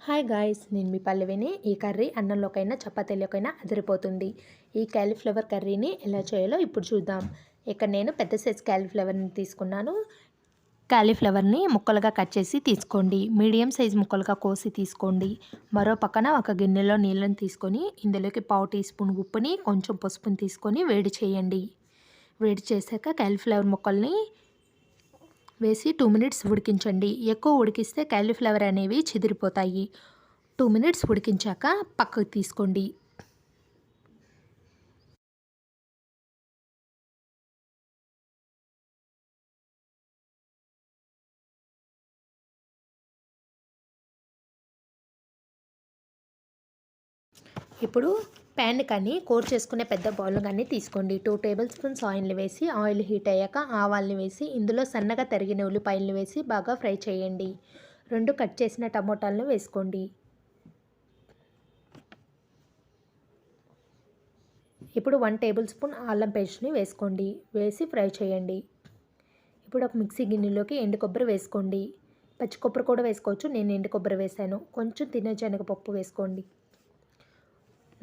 Hi guys, నేను మీ పల్లవిని. ఈ కర్రీ అన్నంలోకైనా చపాతీలోకైనా అదిరిపోతుంది. ఈ క్యాలీఫ్లవర్ కర్రీని ఎలా చేయాలో ఇప్పుడు చూద్దాం. ఇక్కడ నేను పెద్ద సైజ్ క్యాలీఫ్లవర్ని తీసుకున్నాను. క్యాలీఫ్లవర్ని ముక్కలుగా కట్ చేసి తీసుకోండి. మీడియం సైజ్ ముక్కలుగా కోసి తీసుకోండి. మరో పక్కన ఒక గిన్నెలో నీళ్ళని తీసుకొని ఇందులోకి 1/2 టీ స్పూన్ ఉప్పుని, కొంచెం పసుపుని తీసుకొని వేడి చేయండి. వేడి చేశాక క్యాలీఫ్లవర్ ముక్కల్ని వేసి 2 మినిట్స్ ఉడికించండి. ఎక్కువ ఉడికిస్తే క్యాలీఫ్లవర్ అనేవి చెదిరిపోతాయి. 2 మినిట్స్ ఉడికించాక పక్కకు తీసుకోండి. ఇప్పుడు ప్యాన్ కానీ కోర్ చేసుకునే పెద్ద బౌల్ కానీ తీసుకోండి. 2 టేబుల్ స్పూన్స్ ఆయిల్ వేసి ఆయిల్ హీట్ అయ్యాక ఆవాల్ని వేసి ఇందులో సన్నగా తరిగిన ఉల్లిపాయలను వేసి బాగా ఫ్రై చేయండి. 2 కట్ చేసిన టమోటాలను వేసుకోండి. ఇప్పుడు 1 టేబుల్ స్పూన్ అల్లం పేస్ట్ని వేసుకోండి. వేసి ఫ్రై చేయండి. ఇప్పుడు ఒక మిక్సీ గిన్నెలోకి ఎండు కొబ్బరి వేసుకోండి. పచ్చి కొబ్బరి కూడా వేసుకోవచ్చు. నేను ఎండు కొబ్బరి వేసాను. కొంచెం తినే శనగపప్పు వేసుకోండి.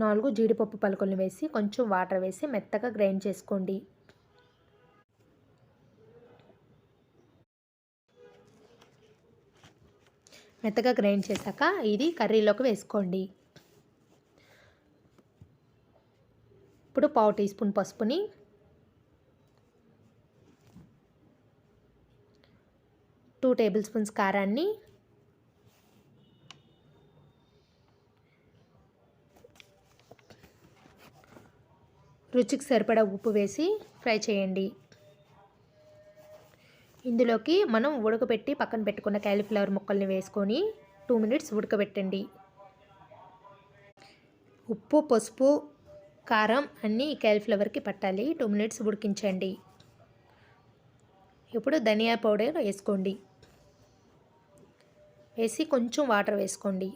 4 జీడిపప్పు పలుకులను వేసి కొంచెం వాటర్ వేసి మెత్తగా గ్రైండ్ చేసుకోండి. మెత్తగా గ్రైండ్ చేశాక ఇది కర్రీలోకి వేసుకోండి. ఇప్పుడు 1/2 టీ స్పూన్ పసుపుని, 2 టేబుల్ స్పూన్స్ కారాన్ని, రుచికి సరిపడా ఉప్పు వేసి ఫ్రై చేయండి. ఇందులోకి మనం ఉడకబెట్టి పక్కన పెట్టుకున్న క్యాలీఫ్లవర్ ముక్కల్ని వేసుకొని 2 మినిట్స్ ఉడకబెట్టండి. ఉప్పు, పసుపు, కారం అన్నీ ఈ క్యాలీఫ్లవర్కి పట్టాలి. 2 మినిట్స్ ఉడికించండి. ఇప్పుడు ధనియా పౌడర్ వేసుకోండి. వేసి కొంచెం వాటర్ వేసుకోండి.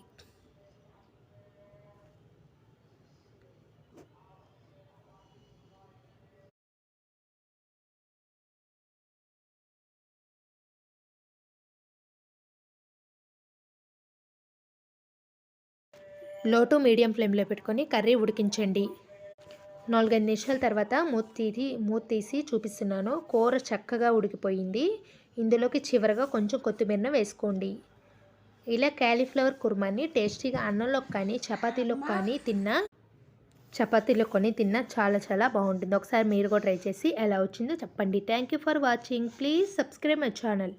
లో టు మీడియం ఫ్లేమ్లో పెట్టుకొని కర్రీ ఉడికించండి. 4-5 నిమిషాల తర్వాత మూత తీసి చూపిస్తున్నాను. కూర చక్కగా ఉడికిపోయింది. ఇందులోకి చివరగా కొంచెం కొత్తిమీరను వేసుకోండి. ఇలా క్యాలీఫ్లవర్ కుర్మాని టేస్టీగా అన్నంలోకి కానీ చపాతీలో తిన్నా చాలా చాలా బాగుంటుంది. ఒకసారి మీరు కూడా ట్రై చేసి ఎలా వచ్చిందో చెప్పండి. Thank you for watching. Please subscribe my channel.